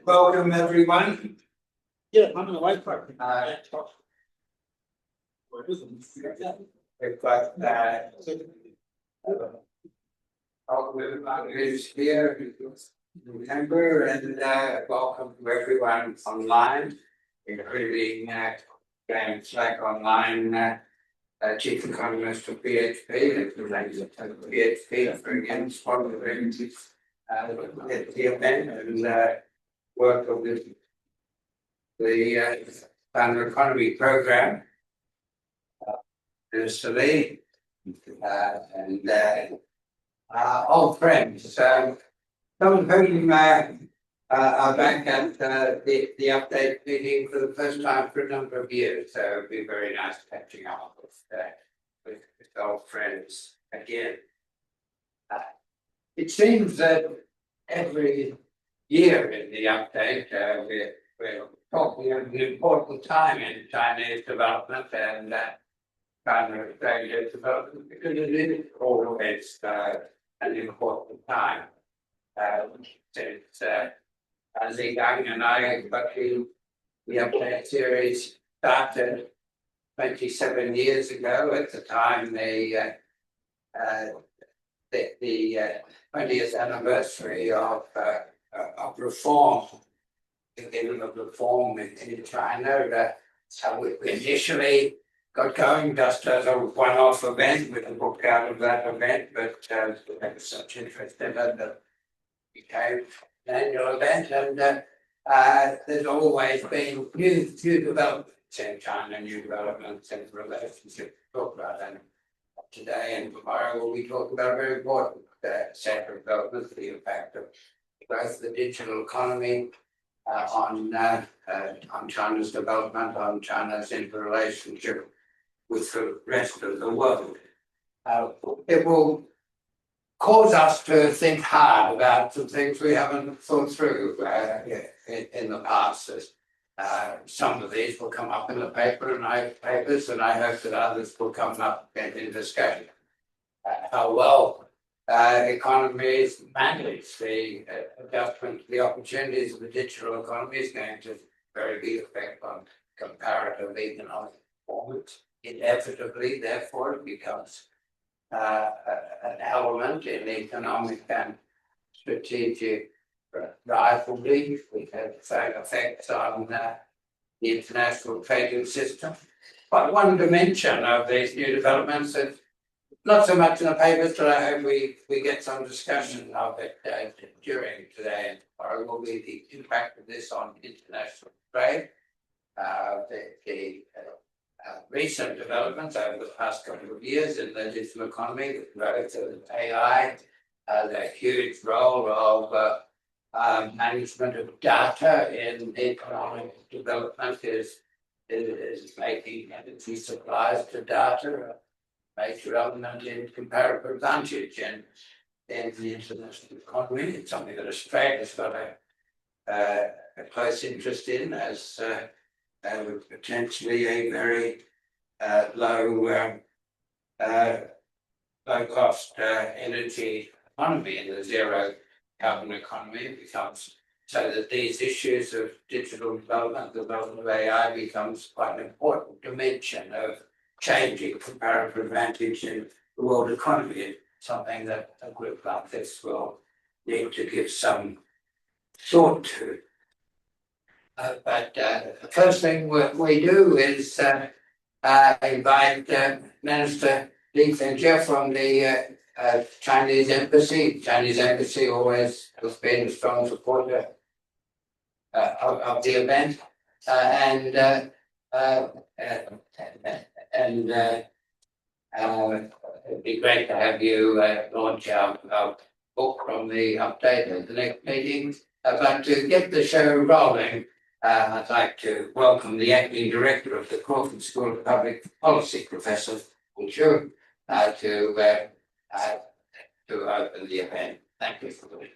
Welcome, everyone. Yeah, I'm in the white part. We've got who's here, remember, and welcome to everyone online, including James Slack online, Chief Economist of PHP, and PHP for again sponsoring the event and work of the Founder Economy Program. There's Celine and old friends. Some of whom are back at the update meeting for the first time for a number of years. So it'd be very nice catching up with old friends again. It seems that every year in the update we're talking of an important time in Chinese development and China Australia development because it is always an important time. Since Ligang and I got the update series started 27 years ago. At the time, the 20th anniversary of reform, beginning of reform in China. So we initially got going just as a one-off event with a book out of that event, but there was such interest in it that it became an annual event, and there's always been new developments in China, new developments in relationship to talk about. And today and tomorrow we'll be talking about a very important set of developments, the impact of both the digital economy on China's development, on China's interrelationship with the rest of the world. It will cause us to think hard about some things we haven't thought through in the past. Some of these will come up in the papers, and I hope that others will come up in discussion. How well economies manage the adjustment to the opportunities of the digital economy is going to very big effect on comparative economic performance. Inevitably, therefore, it becomes an element in economic and strategic rivalry, which has the same effects on the international trading system. But one dimension of these new developments is not so much in the papers, but I hope we get some discussion of it during today and tomorrow, will be the impact of this on international trade. The recent developments over the past couple of years in the digital economy, the growth of AI, the huge role of management of data in economic development is making energy supplies to data a major element in comparative advantage in the international economy. It's something that Australia's got a close interest in as with potentially a very low cost energy economy in the zero carbon economy. It becomes so that these issues of digital development, the development of AI becomes quite an important dimension of changing comparative advantage in the world economy. It's something that a group like this will need to give some thought to. But the first thing we do is invite Minister LI Fanjie from the Chinese Embassy. Chinese Embassy always has been a strong supporter of the event, and it'd be great to have you launch our book from the update at the next meeting. But to get the show rolling, I'd like to welcome the acting director of the Crawford School of Public Policy, Professor Ligang, to open the event. Thank you for coming.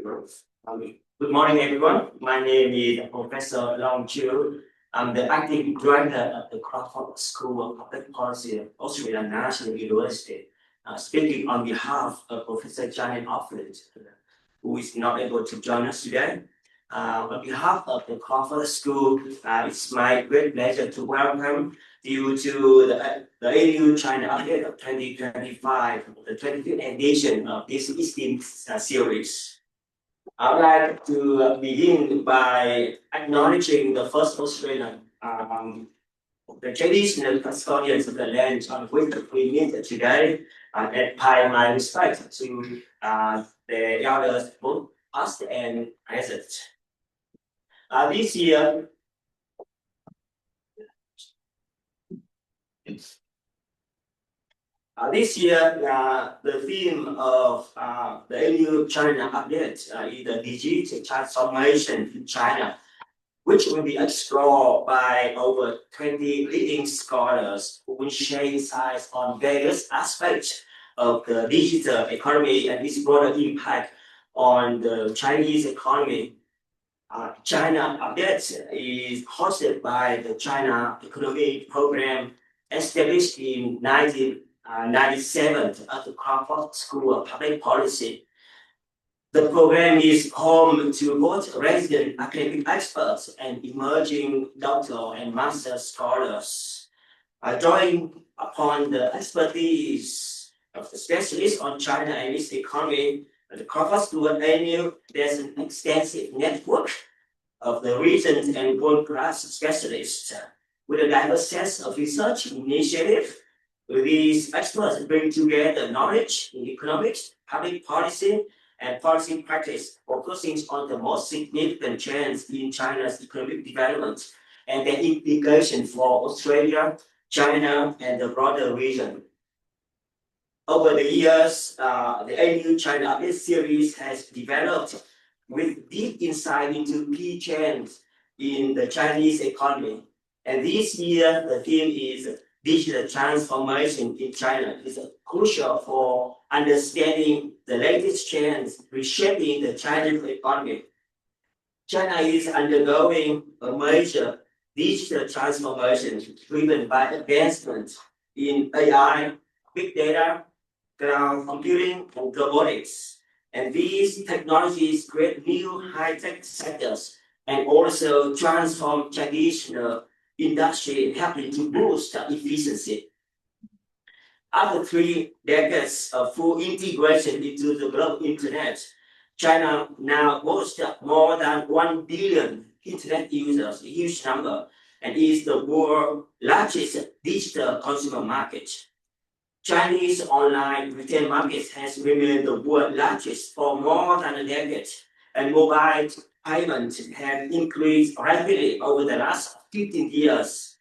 Good morning, everyone. My name is Professor Long Chiu. I'm the acting director of the Crawford School of Public Policy at Australian National University, speaking on behalf of Professor Janet Offred, who is not able to join us today. On behalf of the Crawford School, it's my great pleasure to welcome you to the AU China Update of 2025, the 25th edition of this esteemed series. I would like to begin by acknowledging the first Australian, the traditional custodians of the land on which we meet today, and pay my respect to the elders, both past and present. This year, the theme of the AU China Update is the digital transformation in China, which will be explored by over 20 leading scholars who will share insights on various aspects of the digital economy and its broader impact on the Chinese economy. China Update is hosted by the China Economy Program, established in 1997 at the Crawford School of Public Policy. The program is home to both resident academic experts and emerging doctoral and master scholars. Drawing upon the expertise of the specialists on China and its economy, the Crawford School of ANU, there's an extensive network of the region and world-class specialists with a diverse set of research initiatives. These experts bring together knowledge in economics, public policy, and policy practice, focusing on the most significant trends in China's economic development and their implication for Australia, China, and the broader region. Over the years, the AU China Update series has developed with deep insight into key trends in the Chinese economy. And this year, the theme is digital transformation in China. Is crucial for understanding the latest trends reshaping the Chinese economy. China is undergoing a major digital transformation driven by advancements in AI, big data, cloud computing, and robotics. And these technologies create new high-tech sectors and also transform traditional industry, helping to boost efficiency. After 3 decades of full integration into the global internet, China now boasts more than 1 billion internet users, a huge number, and is the world's largest digital consumer market. Chinese online retail market has remained the world's largest for more than a decade, and mobile payments have increased rapidly over the last 15 years.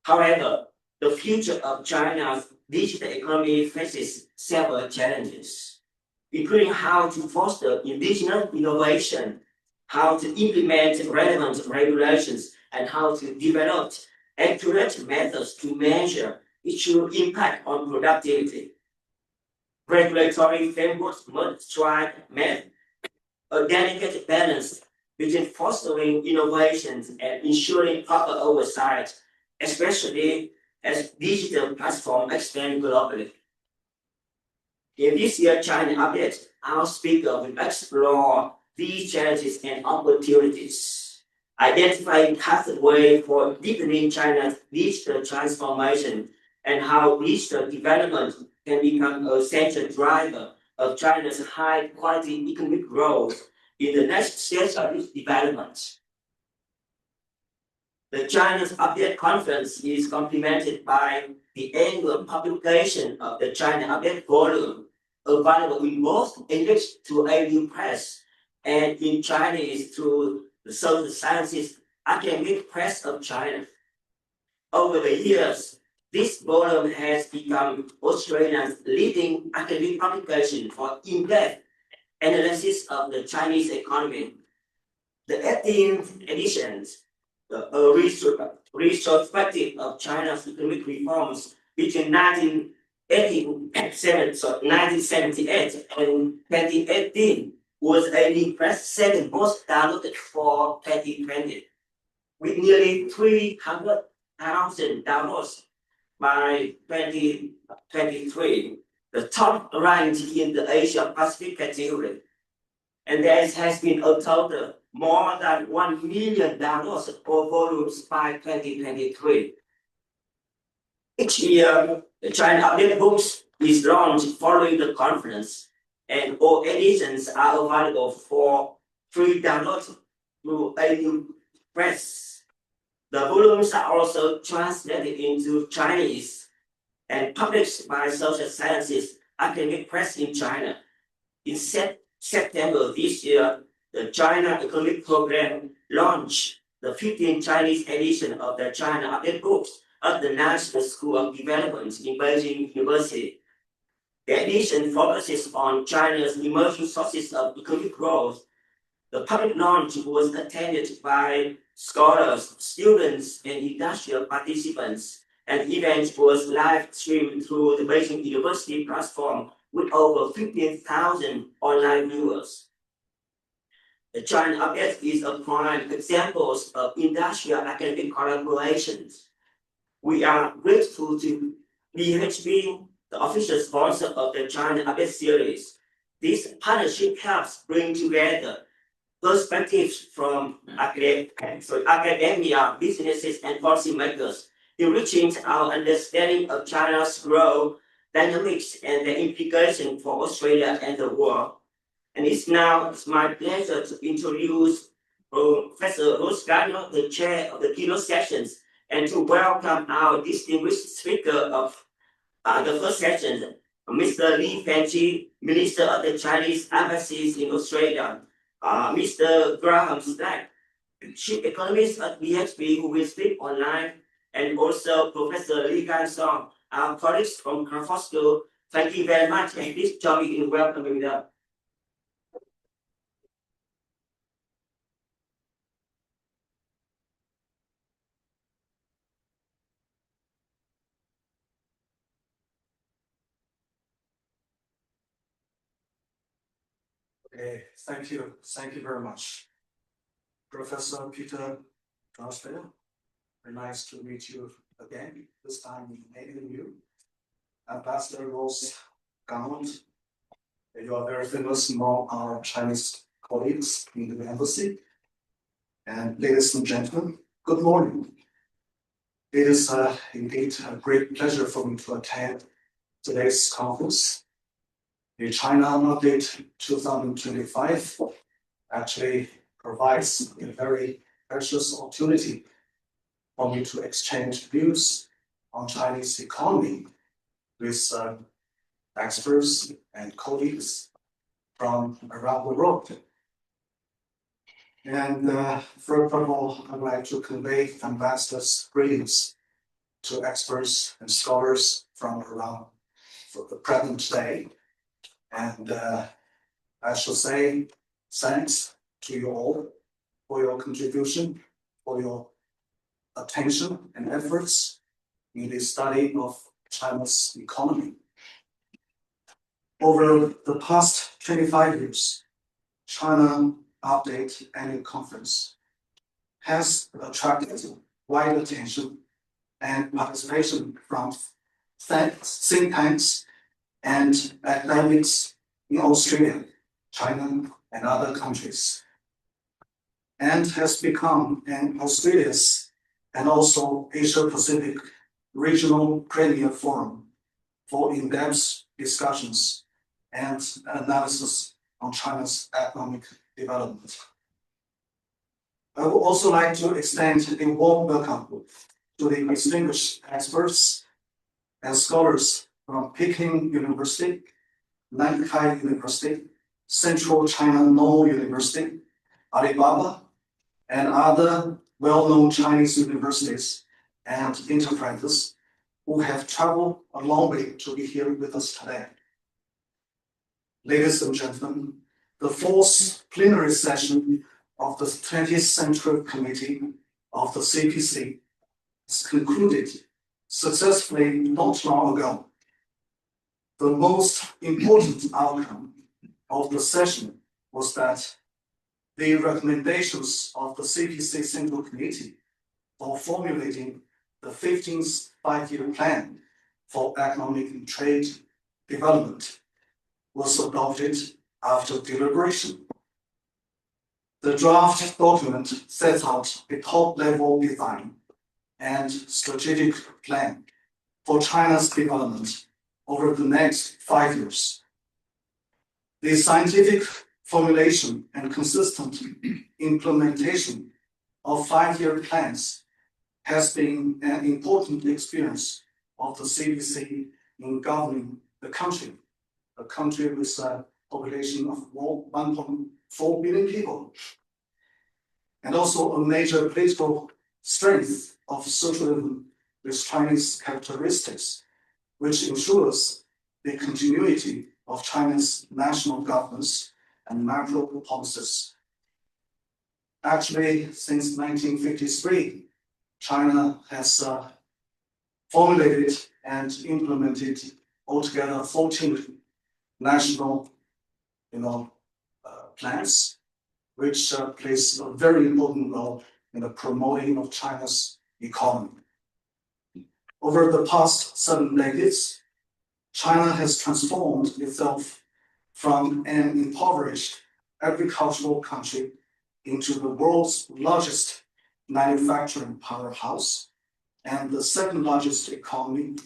However, the future of China's digital economy faces several challenges, including how to foster indigenous innovation, how to implement relevant regulations, and how to develop accurate methods to measure its true impact on productivity. Regulatory frameworks must try to make a delicate balance between fostering innovations and ensuring proper oversight, especially as digital platforms expand globally. In this year's China Update, our speaker will explore these challenges and opportunities, identifying pathways for deepening China's digital transformation and how digital development can become a central driver of China's high-quality economic growth in the next stage of its development. The China's Update Conference is complemented by the annual publication of the China Update volume, available in both English through AU Press and in Chinese through the Social Sciences Academic Press of China. Over the years, this volume has become Australia's leading academic publication for in-depth analysis of the Chinese economy. The 18th edition, a retrospective of China's economic reforms between 1978 and 2018, was LI Press second most downloaded for 2020, with nearly 300,000 downloads by 2023, the top ranked in the Asia Pacific category. And there has been a total more than 1 million downloads for volumes by 2023. Each year, the China Update Books is launched following the conference, and all editions are available for free download through LI Press. The volumes are also translated into Chinese and published by Social Sciences Academic Press in China. In September this year, the China Economic Program launched the 15th Chinese edition of the China Update Books at the National School of Development in Beijing University. The edition focuses on China's emerging sources of economic growth. The public launch was attended by scholars, students, and industrial participants, and the event was live streamed through the Beijing University platform with over 15,000 online viewers. The China Update is a prime example of industrial academic collaborations. We are grateful to BHB, the official sponsor of the China Update series. This partnership helps bring together perspectives from academia, businesses, and policymakers, enriching our understanding of China's growth dynamics and the implication for Australia and the world. And it's my pleasure to introduce Professor Garnaut, the chair of the keynote sessions, and to welcome our distinguished speaker of the first session, Mr. LI Fanjie, Minister of the Chinese Embassies in Australia, Mr. Graham Stack, Chief Economist at BHP, who will speak online, and also Professor Ligang, our colleagues from Crawford School. Thank you very much, and please join me in welcoming them. Okay, thank you. Thank you very much. Professor Peter Prof. Very nice to meet you again, this time in you. Ambassador Rose Garnaut, you are very famous among our Chinese colleagues in the embassy. And ladies and gentlemen, good morning. It is indeed a great pleasure for me to attend today's conference. The China Update 2025 actually provides a very precious opportunity for me to exchange views on Chinese economy with experts and colleagues from around the world. And first of all, I'd like to convey Ambassador's greetings to experts and scholars from around the present day. And I shall say thanks to you all for your contribution, for your attention and efforts in the study of China's economy. Over the past 25 years, China Update Annual Conference has attracted wide attention and participation from think tanks and academics in Australia, China, and other countries, and has become an Australia's and also Asia Pacific regional premier forum for in-depth discussions and analysis on China's economic development. I would also like to extend a warm welcome to the distinguished experts and scholars from Peking University, Nankai University, Central China Normal University, Alibaba, and other well-known Chinese universities and enterprises who have traveled a long way to be here with us today. Ladies and gentlemen, the fourth plenary session of the 20th Central Committee of the CPC is concluded successfully not long ago. The most important outcome of the session was that the recommendations of the CPC Central Committee for formulating the 15th five-year plan for economic and trade development was adopted after deliberation. The draft document sets out a top-level design and strategic plan for China's development over the next 5 years. The scientific formulation and consistent implementation of five-year plans has been an important experience of the CPC in governing the country, a country with a population of 1.4 billion people, and also a major political strength of socialism with Chinese characteristics, which ensures the continuity of China's national governance and macro policies. Actually, since 1953, China has formulated and implemented altogether 14 national plans, which plays a very important role in the promoting of China's economy. Over the past 7 decades, China has transformed itself from an impoverished agricultural country into the world's largest manufacturing powerhouse and the second largest economy,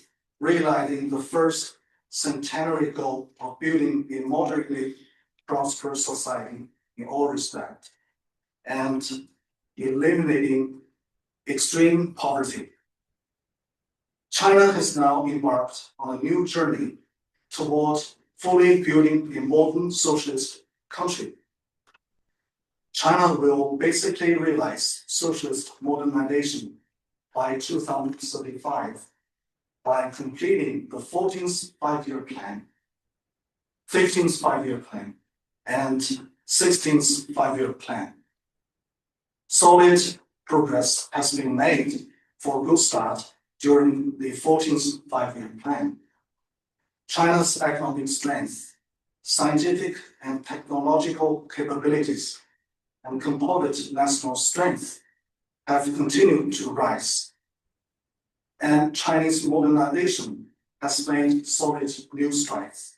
realizing the first centenary goal of building a moderately prosperous society in all respects and eliminating extreme poverty. China has now embarked on a new journey toward fully building a modern socialist country. China will basically realize socialist modernization by 2035 by completing the 14th five-year plan, 15th five-year plan, and 16th five-year plan. Solid progress has been made for a good start during the 14th five-year plan. China's economic strength, scientific and technological capabilities, and composite national strength have continued to rise, and Chinese modernization has made solid new strides.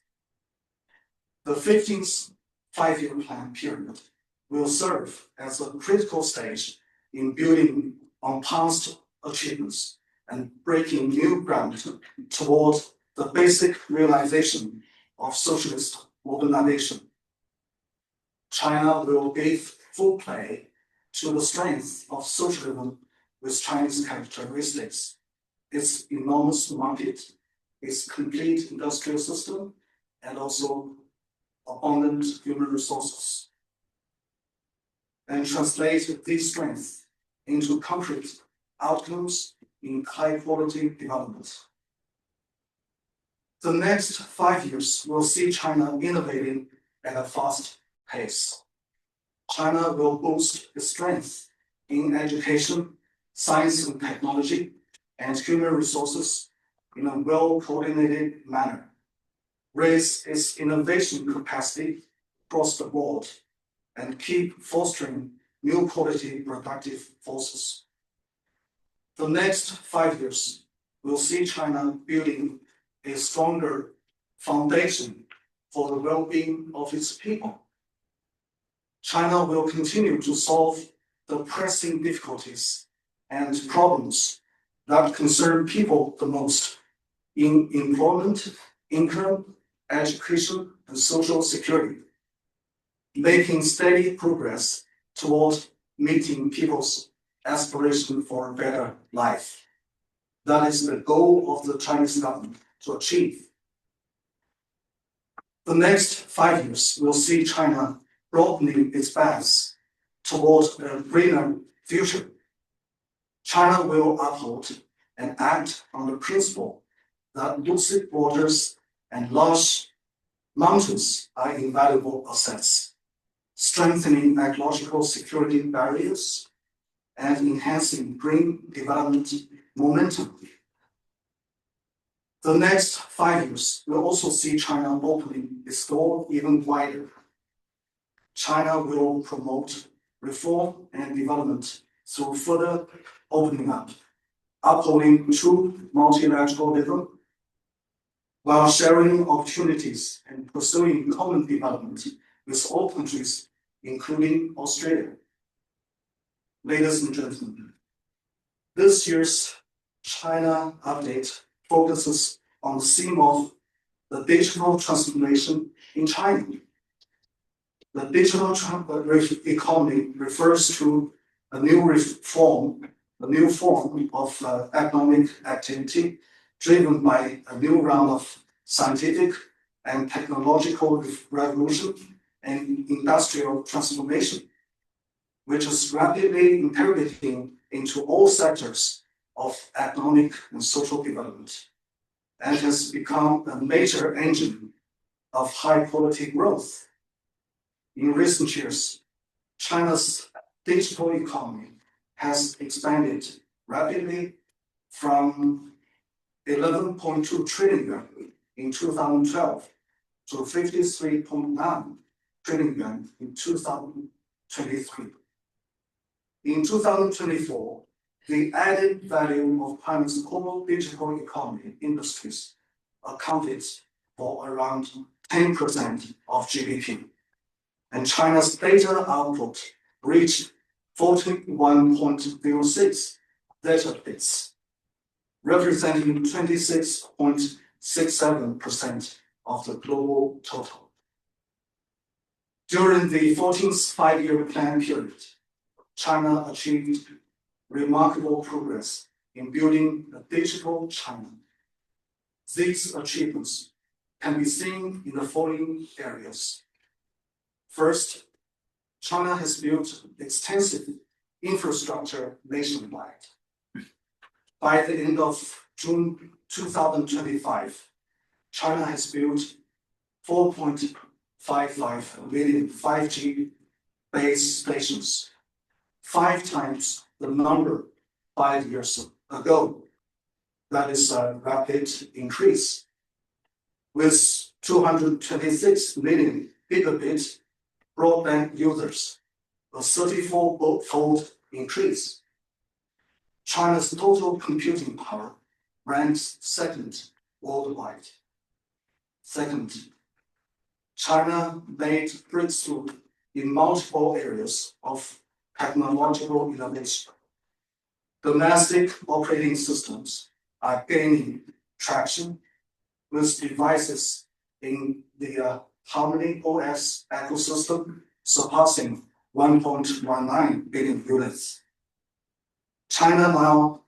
The 15th five-year plan period will serve as a critical stage in building on past achievements and breaking new ground toward the basic realization of socialist modernization. China will give full play to the strength of socialism with Chinese characteristics, its enormous market, its complete industrial system, and also abundant human resources, and translate these strengths into concrete outcomes in high-quality development. The next 5 years will see China innovating at a fast pace. China will boost its strength in education, science and technology, and human resources in a well-coordinated manner, raise its innovation capacity across the board, and keep fostering new quality productive forces. The next 5 years will see China building a stronger foundation for the well-being of its people. China will continue to solve the pressing difficulties and problems that concern people the most in employment, income, education, and social security, making steady progress toward meeting people's aspiration for a better life. That is the goal of the Chinese government to achieve. The next 5 years will see China broadening its paths towards a greener future. China will uphold and act on the principle that lucid waters and large mountains are invaluable assets, strengthening ecological security barriers and enhancing green development momentum. The next 5 years will also see China opening its door even wider. China will promote reform and development through further opening up, upholding true multilateralism, while sharing opportunities and pursuing common development with all countries, including Australia. Ladies and gentlemen, this year's China update focuses on the theme of the digital transformation in China. The digital economy refers to a new form of economic activity driven by a new round of scientific and technological revolution and industrial transformation, which is rapidly integrating into all sectors of economic and social development, and has become a major engine of high-quality growth. In recent years, China's digital economy has expanded rapidly from 11.2 trillion yuan in 2012 to 53.9 trillion yuan in 2023. In 2024, the added value of China's core digital economy industries accounted for around 10% of GDP, and China's data output reached 41.06 zettabytes, representing 26.67% of the global total. During the 14th five-year plan period, China achieved remarkable progress in building a digital China. These achievements can be seen in the following areas. First, China has built extensive infrastructure nationwide. By the end of June 2025, China has built 4.55 million 5G base stations, 5 times the number 5 years ago. That is a rapid increase. With 226 million gigabit broadband users, a 34-fold increase. China's total computing power ranks second worldwide. Second, China made breakthrough in multiple areas of technological innovation. Domestic operating systems are gaining traction with devices in the Harmony OS ecosystem surpassing 1.19 billion units. China now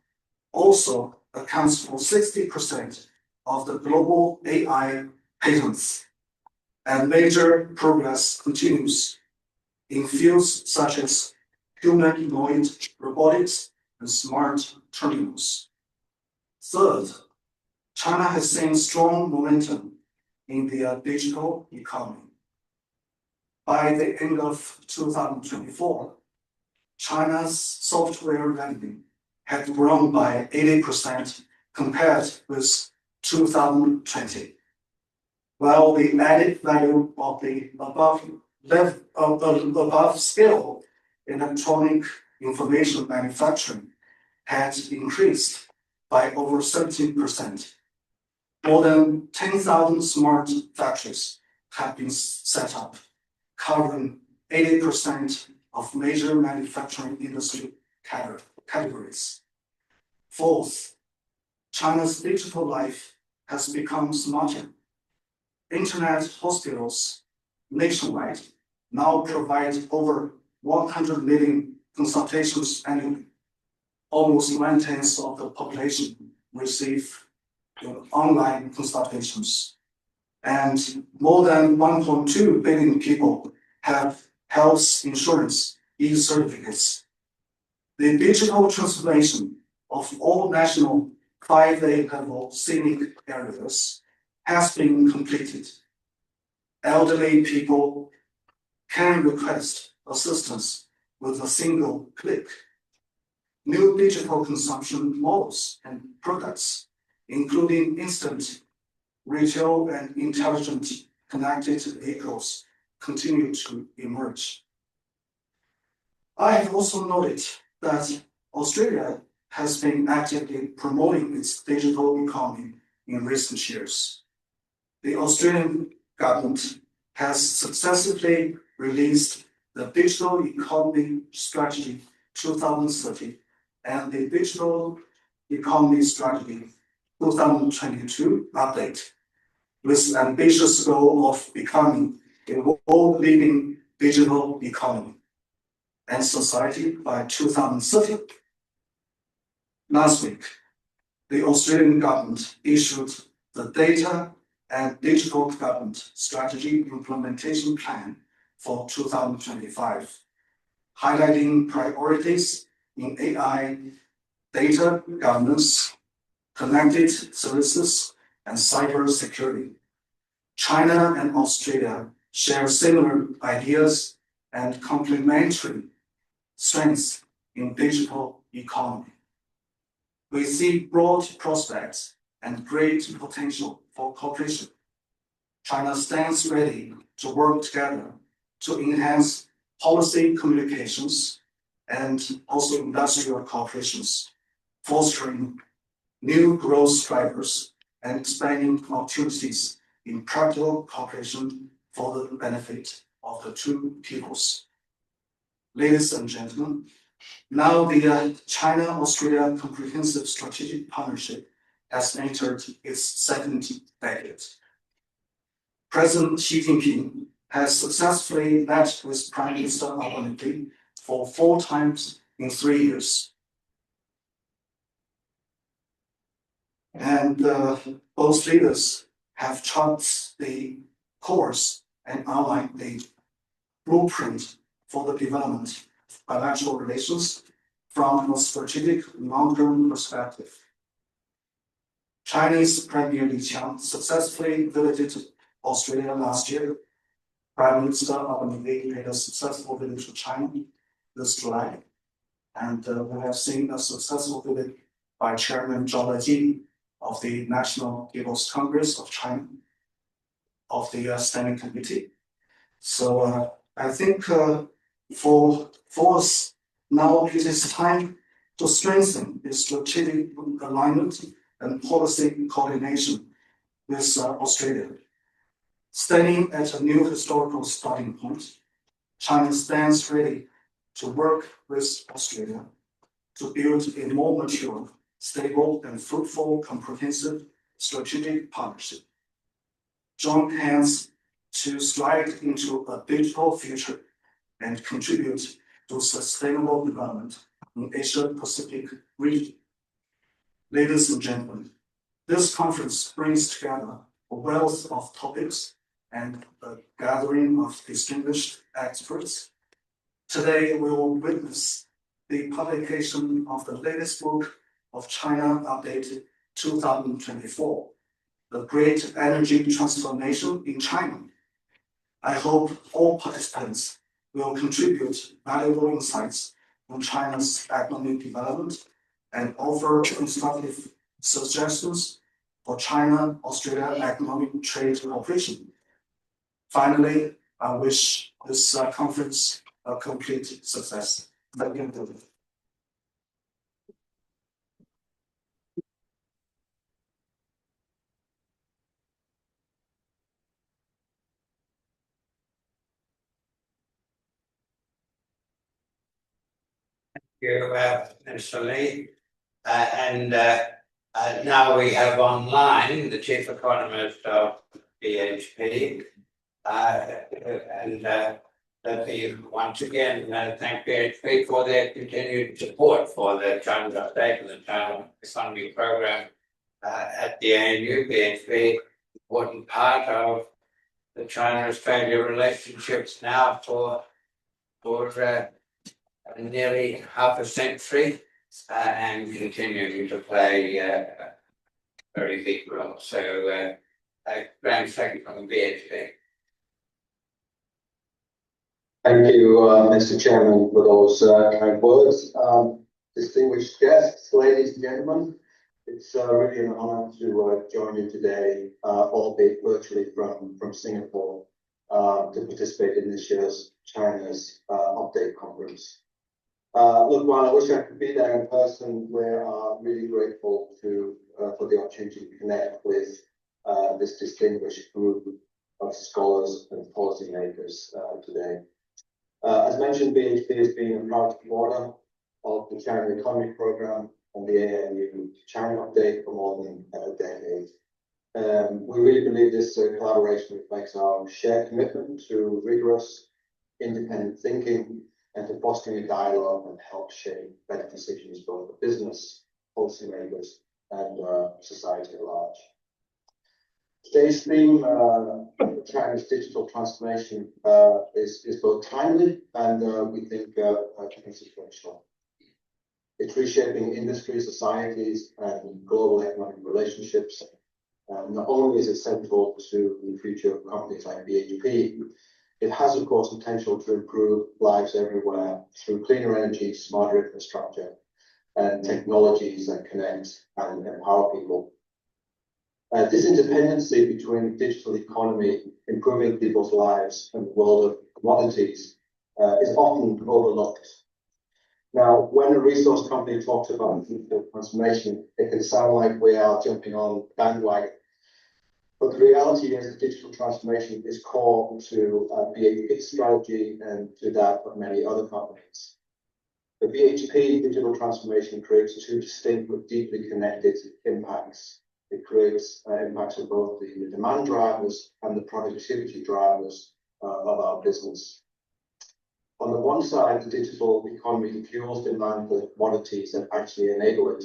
also accounts for 60% of the global AI patents, and major progress continues in fields such as humanoid robotics and smart terminals. Third, China has seen strong momentum in the digital economy. By the end of 2024, China's software revenue had grown by 80% compared with 2020, while the added value of the above scale electronic information manufacturing had increased by over 17%. More than 10,000 smart factories have been set up, covering 80% of major manufacturing industry categories. Fourth, China's digital life has become smarter. Internet hospitals nationwide now provide over 100 million consultations annually. Almost 1/10 of the population receive online consultations, and more than 1.2 billion people have health insurance e-certificates. The digital transformation of all national 5A level scenic areas has been completed. Elderly people can request assistance with a single click. New digital consumption models and products, including instant retail and intelligent connected vehicles, continue to emerge. I have also noted that Australia has been actively promoting its digital economy in recent years. The Australian government has successively released the Digital Economy Strategy 2030 and the Digital Economy Strategy 2022 update, with ambitious goal of becoming a world-leading digital economy and society by 2030. Last week, the Australian government issued the Data and Digital Government Strategy Implementation Plan for 2025, highlighting priorities in AI, data governance, connected services, and cyber security. China and Australia share similar ideas and complementary strengths in digital economy. We see broad prospects and great potential for cooperation. China stands ready to work together to enhance policy communications and also industrial cooperations, fostering new growth drivers and expanding opportunities in practical cooperation for the benefit of the two peoples. Ladies and gentlemen, now the China-Australia Comprehensive Strategic Partnership has entered its second decade. President Xi Jinping has successfully met with Prime Minister Garnaut for 4 times in 3 years. And both leaders have charted the course and outlined the blueprint for the development of bilateral relations from a strategic long-term perspective. Chinese Premier Ligang successfully visited Australia last year. Prime Minister Garnaut made a successful visit to China this July. And we have seen a successful visit by Chairman Zhao Leji of the National People's Congress of China, of the Standing Committee. So I think for us, now it is time to strengthen the strategic alignment and policy coordination with Australia. Standing at a new historical starting point, China stands ready to work with Australia to build a more mature, stable, and fruitful comprehensive strategic partnership. Join hands to stride into a digital future and contribute to sustainable development in Asia-Pacific region. Ladies and gentlemen, this conference brings together a wealth of topics and a gathering of distinguished experts. Today, we will witness the publication of the latest book of China Updated 2024, The Great Energy Transformation in China. I hope all participants will contribute valuable insights on China's economic development and offer constructive suggestions for China-Australia economic trade cooperation. Finally, I wish this conference a complete success. Thank you. Mr. Lee. Now we have online the Chief Economist of BHP. Let me once again thank BHP for their continued support for the China Update and the China Economy Program at the ANU. BHP, important part of the China-Australia relationships now for nearly half a century and continuing to play a very big role. So, grand thank you from BHP. Thank you, Mr. Chairman, for those kind words. Distinguished guests, ladies and gentlemen, it's really an honour to join you today, albeit virtually from Singapore. to participate in this year's China's update conference. Look, while I wish I could be there in person, we are really grateful for the opportunity to connect with this distinguished group of scholars and policymakers today. As mentioned, BHP has been a proud supporter of the China Economy Programme and the ANU China Update for more than a decade. We really believe this collaboration reflects our shared commitment to rigorous, independent thinking and to fostering a dialogue and help shape better decisions both for business, policymakers, and society at large. Today's theme, China's digital transformation, is both timely and we think consequential. It's reshaping industry, societies, and global economic relationships. Not only is it central to the future of companies like BHP, it has, of course, potential to improve lives everywhere through cleaner energy, smarter infrastructure, and technologies that connect and empower people. This interdependency between the digital economy, improving people's lives, and the world of commodities is often overlooked. Now, when a resource company talks about digital transformation, it can sound like we are jumping on bandwagon. But the reality is that digital transformation is core to BHP's strategy and to that of many other companies. The BHP digital transformation creates two distinct but deeply connected impacts. It creates impacts of both the demand drivers and the productivity drivers of our business. On the one side, the digital economy fuels demand for the commodities that actually enable it.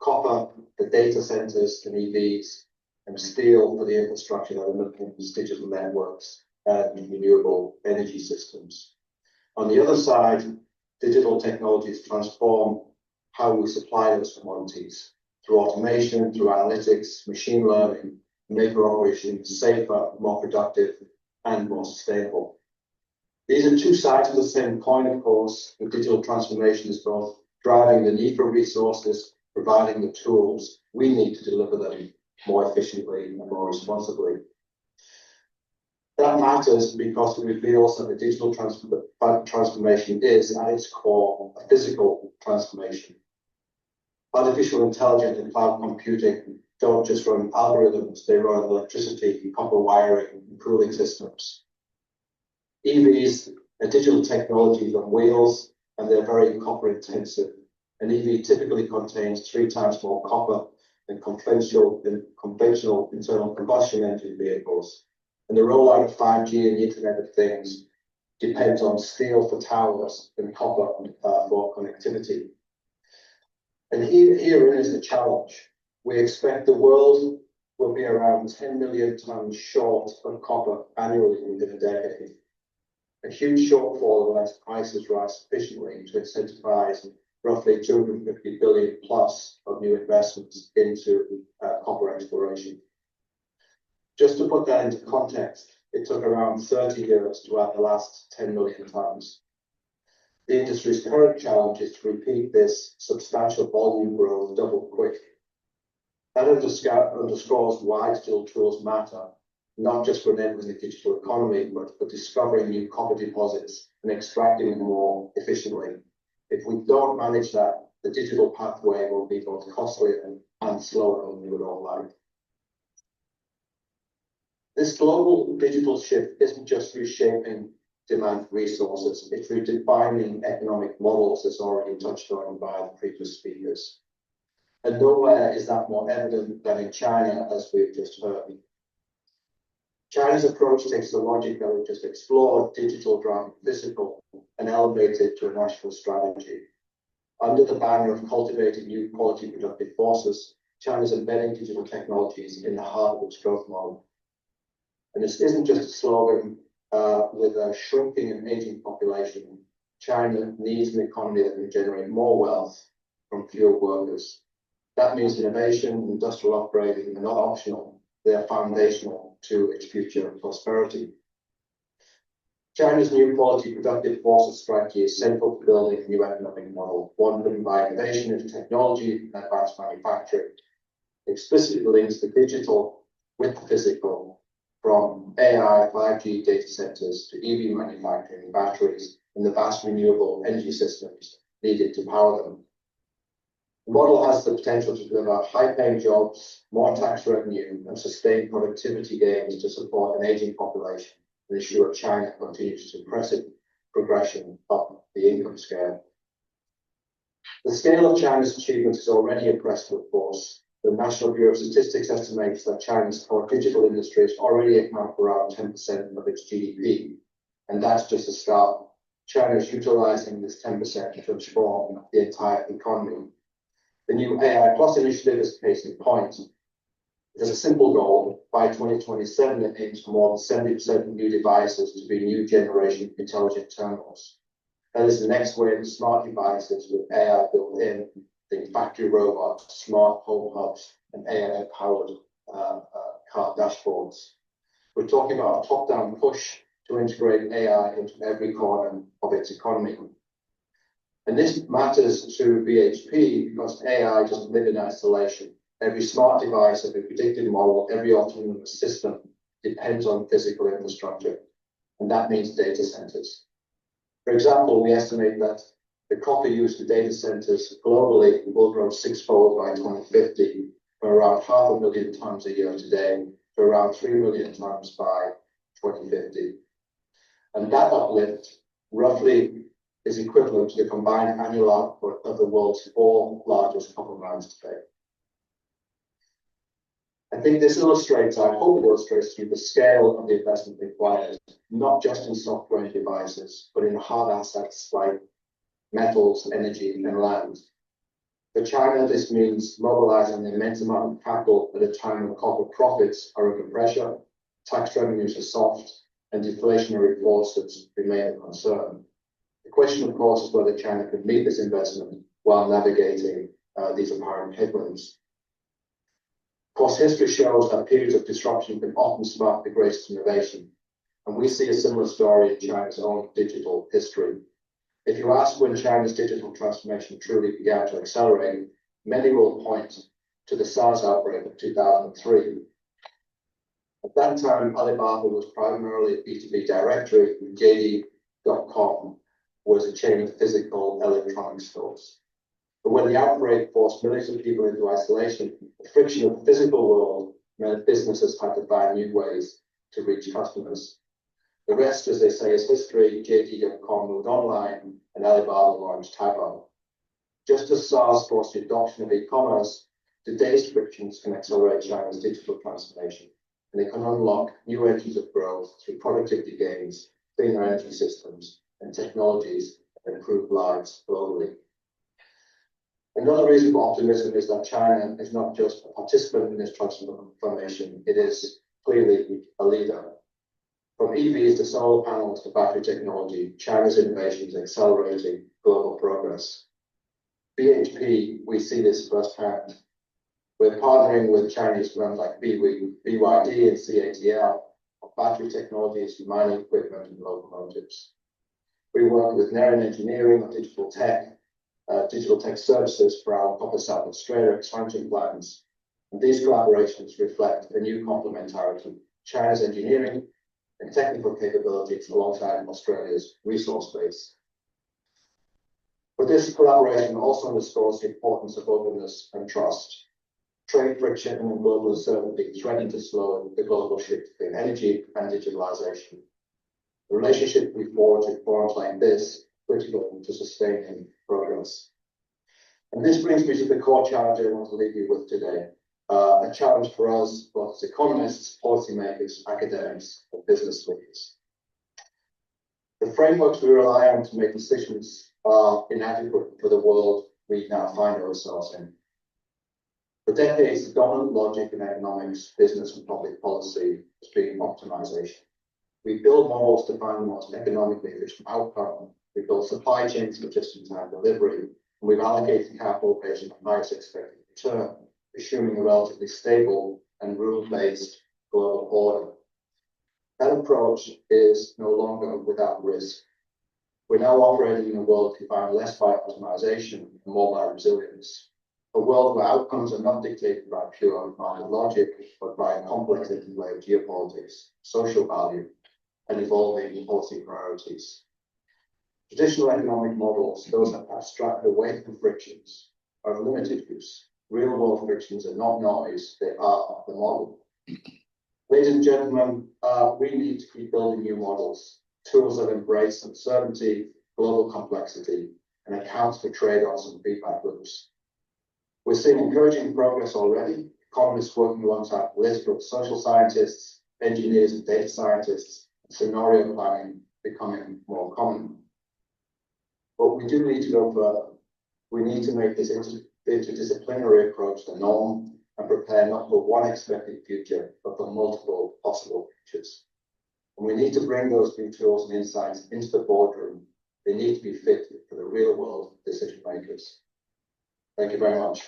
Copper, the data centers and EVs, and steel for the infrastructure that underpins digital networks and renewable energy systems. On the other side, digital technologies transform how we supply those commodities through automation, through analytics, machine learning, make our operations safer, more productive, and more sustainable. These are two sides of the same coin, of course. The digital transformation is both driving the need for resources, providing the tools we need to deliver them more efficiently and more responsibly. That matters because it reveals that the digital transformation is, at its core, a physical transformation. Artificial intelligence and cloud computing don't just run algorithms, they run electricity, copper wiring, and cooling systems. EVs are digital technologies on wheels, and they're very copper intensive. An EV typically contains 3 times more copper than conventional internal combustion engine vehicles. And the rollout of 5G and the Internet of Things depends on steel for towers and copper for connectivity. And herein is the challenge. We expect the world will be around 10 million tons short of copper annually within a decade. A huge shortfall unless prices rise sufficiently to incentivize roughly 250 billion plus of new investments into copper exploration. Just to put that into context, it took around 30 years to add the last 10 million tons. The industry's current challenge is to repeat this substantial volume growth double quick. That underscores why digital tools matter, not just for enabling the digital economy, but for discovering new copper deposits and extracting them more efficiently. If we don't manage that, the digital pathway will be both costly and slower than we would all like. This global digital shift isn't just reshaping demand for resources, it's redefining economic models, as already touched on by the previous speakers. And nowhere is that more evident than in China, as we've just heard. China's approach takes the logic that we've just explored, digital driving physical, and elevates it to a national strategy. Under the banner of cultivating new quality productive forces, China's embedding digital technologies in the heart of its growth model. And this isn't just a slogan. With a shrinking and aging population, China needs an economy that can generate more wealth from fewer workers. That means innovation and industrial upgrading are not optional, they are foundational to its future prosperity. China's new quality productive forces strategy is central to building a new economic model, one driven by innovation into technology and advanced manufacturing. Explicitly links the digital with the physical, from AI, 5G data centers to EV manufacturing, batteries, and the vast renewable energy systems needed to power them. The model has the potential to deliver high-paying jobs, more tax revenue, and sustained productivity gains to support an aging population and ensure China continues its impressive progression up the income scale. The scale of China's achievements is already impressive, of course. The National Bureau of Statistics estimates that China's core digital industries already account for around 10% of its GDP, and that's just a start. China is utilizing this 10% to transform the entire economy. The new AI Plus initiative is a case in point. It has a simple goal. By 2027, it aims for more than 70% of new devices to be new generation intelligent terminals. That is the next wave of smart devices with AI built in, think factory robots, smart home hubs, and AI-powered car dashboards. We're talking about a top-down push to integrate AI into every corner of its economy. And this matters to BHP because AI doesn't live in isolation. Every smart device, every predictive model, every autonomous system depends on physical infrastructure, and that means data centers. For example, we estimate that the copper used for data centers globally will grow sixfold by 2050, from around 500,000 tons a year today to around 3 million tons by 2050. And that uplift roughly is equivalent to the combined annual output of the world's 4 largest copper mines today. I think this illustrates, I hope it illustrates to you the scale of the investment required, not just in software and devices, but in hard assets like metals, energy, and land. For China, this means mobilizing an immense amount of capital at a time when copper profits are under pressure, tax revenues are soft, and deflationary forces remain a concern. The question, of course, is whether China could meet this investment while navigating these apparent headwinds. Of course, history shows that periods of disruption can often spark the greatest innovation, and we see a similar story in China's own digital history. If you ask when China's digital transformation truly began to accelerate, many will point to the SARS outbreak of 2003. At that time, Alibaba was primarily a B2B directory, and JD.com was a chain of physical electronic stores. But when the outbreak forced millions of people into isolation, the friction of the physical world meant businesses had to find new ways to reach customers. The rest, as they say, is history. JD.com moved online and Alibaba launched Taobao. Just as SARS forced the adoption of e-commerce, today's frictions can accelerate China's digital transformation, and they can unlock new engines of growth through productivity gains, cleaner energy systems, and technologies that improve lives globally. Another reason for optimism is that China is not just a participant in this transformation, it is clearly a leader. From EVs to solar panels to battery technology, China's innovation is accelerating global progress. BHP, we see this firsthand. We're partnering with Chinese firms like BYD and CATL on battery technologies, mining equipment, and locomotives. We work with Naren Engineering on digital tech services for our Copper South Australia expansion plans. And these collaborations reflect a new complementarity, China's engineering and technical capabilities alongside Australia's resource base. But this collaboration also underscores the importance of openness and trust. Trade friction and global uncertainty threaten to slow the global shift in energy and digitalization. The relationship we forge in forums like this critical to sustaining progress. And this brings me to the core challenge I want to leave you with today. A challenge for us, both as economists, policymakers, academics, and business leaders. The frameworks we rely on to make decisions are inadequate for the world we now find ourselves in. For decades, the dominant logic in economics, business, and public policy has been optimization. We build models to find the most economically efficient outcome. We build supply chains for just-in-time delivery, and we've allocated capital based on the highest expected return, assuming a relatively stable and rule-based global order. That approach is no longer without risk. We're now operating in a world defined less by optimization and more by resilience. A world where outcomes are not dictated by pure market logic, but by a complex interplay of geopolitics, social value, and evolving policy priorities. Traditional economic models, those that abstract away from frictions, are of limited use. Real-world frictions are not noise, they are the model. Ladies and gentlemen, we need to keep building new models, tools that embrace uncertainty, global complexity, and accounts for trade-offs and feedback loops. We're seeing encouraging progress already. Economists working alongside political, social scientists, engineers, and data scientists, and scenario planning becoming more common. But we do need to go further. We need to make this interdisciplinary approach the norm and prepare not for one expected future, but for multiple possible futures. And we need to bring those new tools and insights into the boardroom. They need to be fit for the real world decision makers. Thank you very much.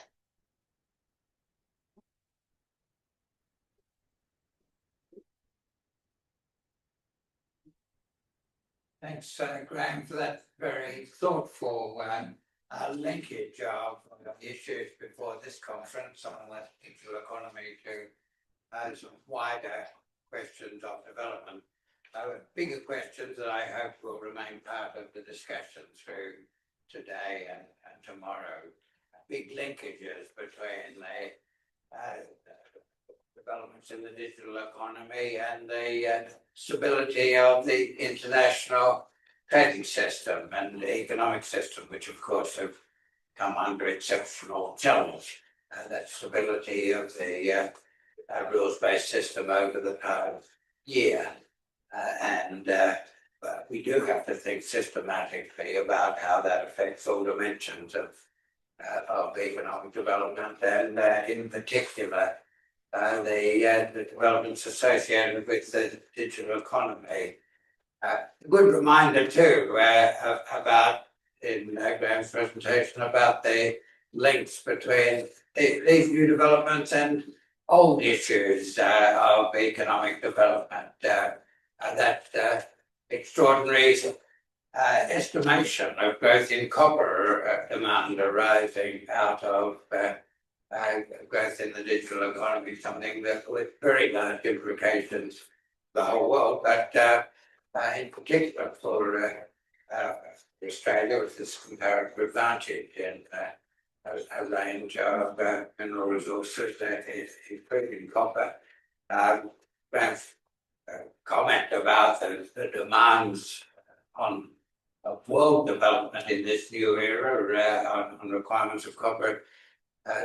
Thanks, Graham, for that very thoughtful linkage of the issues before this conference on the digital economy to some wider questions of development. Bigger questions that I hope will remain part of the discussion through today and tomorrow. Big linkages between the developments in the digital economy and the stability of the international trading system and the economic system, which of course have come under exceptional challenge. That stability of the rules-based system over the past year. But we do have to think systematically about how that affects all dimensions of economic development, and in particular the developments associated with the digital economy. A good reminder too about in Graham's presentation about the links between these new developments and old issues of economic development. That extraordinary estimation of growth in copper demand arising out of growth in the digital economy, something that with very large implications for the whole world, but in particular for Australia with this comparative advantage in a range of mineral resources, including copper. Graham's comment about the demands on world development in this new era on requirements of copper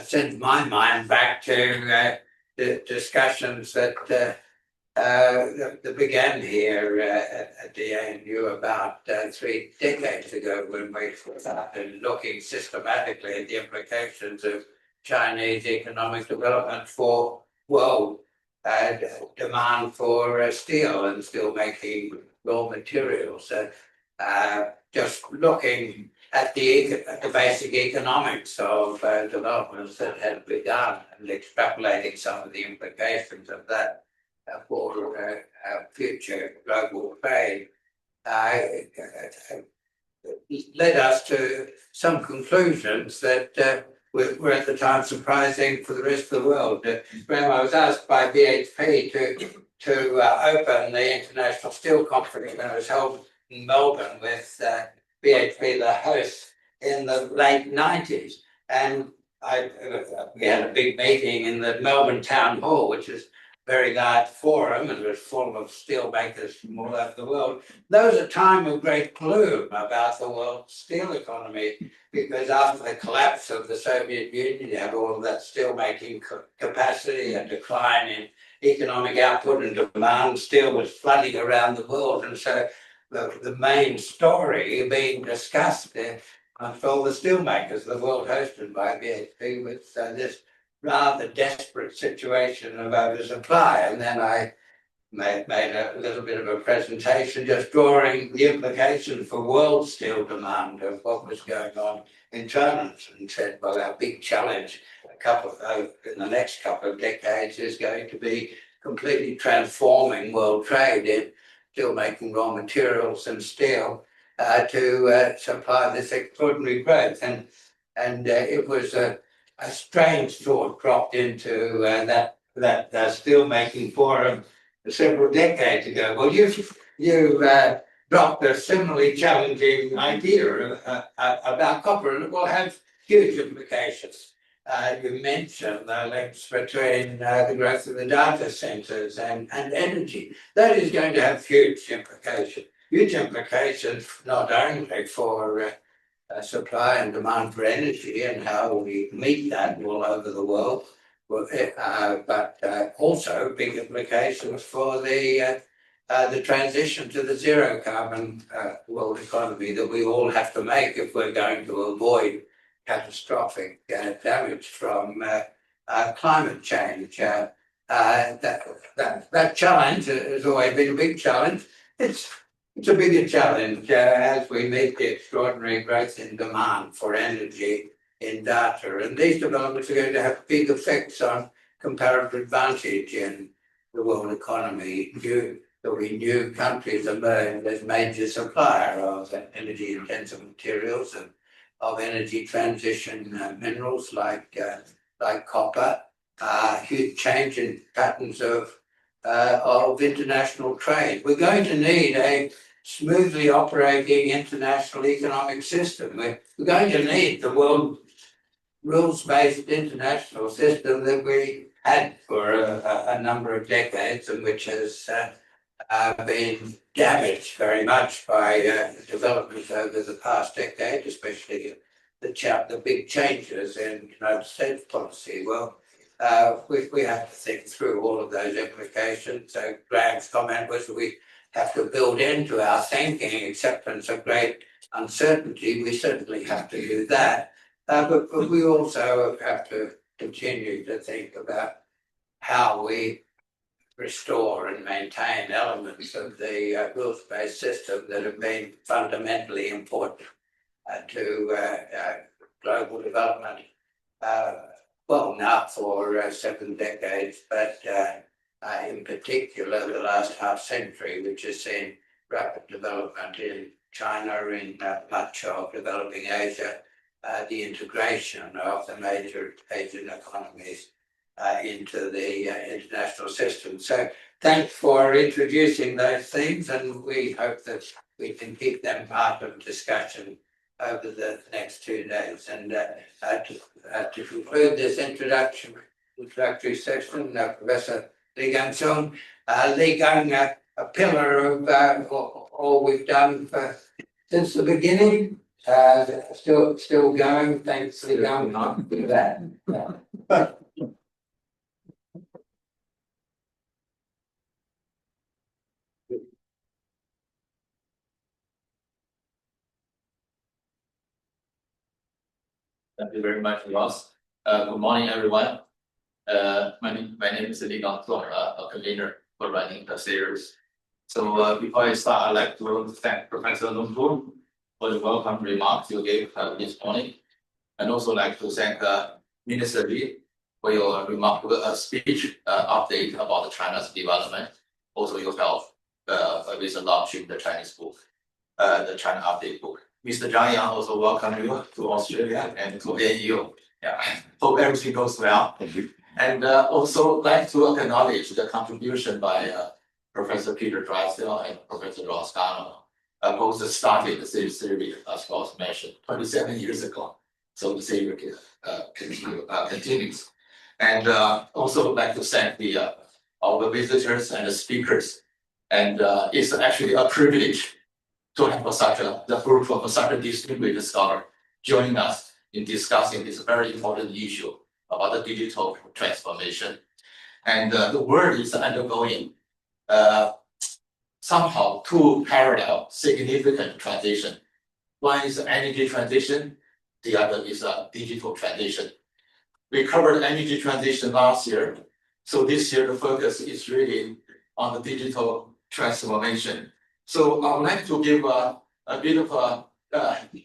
sends my mind back to the discussions that began here at the ANU about 3 decades ago, when we started looking systematically at the implications of Chinese economic development for world demand for steel and steel making raw materials. Just looking at the basic economics of developments that had begun and extrapolating some of the implications of that for future global trade led us to some conclusions that were at the time surprising for the rest of the world. Graham, I was asked by BHP to open the International Steel Conference when it was held in Melbourne with BHP the host in the late 90s. And we had a big meeting in the Melbourne Town Hall, which is a very large forum and was full of steel makers from all over the world. There was a time of great gloom about the world steel economy, because after the collapse of the Soviet Union, you had all of that steel making capacity, a decline in economic output and demand. Steel was flooding around the world, and so the main story being discussed amongst all the steelmakers, the world hosted by BHP, with this rather desperate situation of oversupply. And then I made a little bit of a presentation just drawing the implication for world steel demand of what was going on in China, and said, well, our big challenge in the next couple of decades is going to be completely transforming world trade in steel making raw materials and steel to supply this extraordinary growth. And it was a a strange thought dropped into that steel-making forum several decades ago. Well, you dropped a similarly challenging idea about copper, and it will have huge implications. You mentioned the links between the growth of the data centers and energy. That is going to have huge implications. Huge implications not only for supply and demand for energy and how we meet that all over the world, but also big implications for the transition to the zero carbon world economy that we all have to make if we're going to avoid catastrophic damage from climate change. That challenge has always been a big challenge. It's a bigger challenge as we meet the extraordinary growth in demand for energy in data. And these developments are going to have big effects on comparative advantage in the world economy. There'll be new countries emerge as major supplier of energy-intensive materials and of energy transition minerals like copper. Huge change in patterns of international trade. We're going to need a smoothly operating international economic system. We're going to need the world rules-based international system that we had for a number of decades and which has been damaged very much by developments over the past decade, especially the big changes in United States policy. Well, we have to think through all of those implications. So Graham's comment was we have to build into our thinking acceptance of great uncertainty. We certainly have to do that. But we also have to continue to think about how we restore and maintain elements of the rules-based system that have been fundamentally important to global development. Well, now for 7 decades, but in particular the last half century, which has seen rapid development in China, in much of developing Asia, the integration of the major Asian economies into the international system. So thanks for introducing those things, and we hope that we can keep them part of discussion over the next 2 days. And to conclude this introductory session, Professor Ligang, Ligang, a pillar of all we've done since the beginning, still going. Thanks, Ligang, for that. Thank you very much, Ross. Good morning, everyone. My name is Ligang, a convener for running the series. So before I start, I'd like to thank Professor Lumbu for the welcome remarks you gave this morning, and also like to thank Minister Li for your remarkable speech update about China's development. Also yourself with the launching the Chinese book, the China Update book. Mr. Zhang Yang also welcome you to Australia and to AU. Yeah, hope everything goes well. Thank you. And also like to acknowledge the contribution by Professor Peter Drysdale and Professor Ross Garnaut. Both started the series, as Ross mentioned, 27 years ago. So the series continues. And also like to thank our visitors and the speakers. And it's actually a privilege to have the group of such a distinguished scholar joining us in discussing this very important issue about the digital transformation. And the world is undergoing somehow 2 parallel significant transition. One is energy transition, the other is a digital transition. We covered energy transition last year, so this year the focus is really on the digital transformation. So I would like to give a bit of a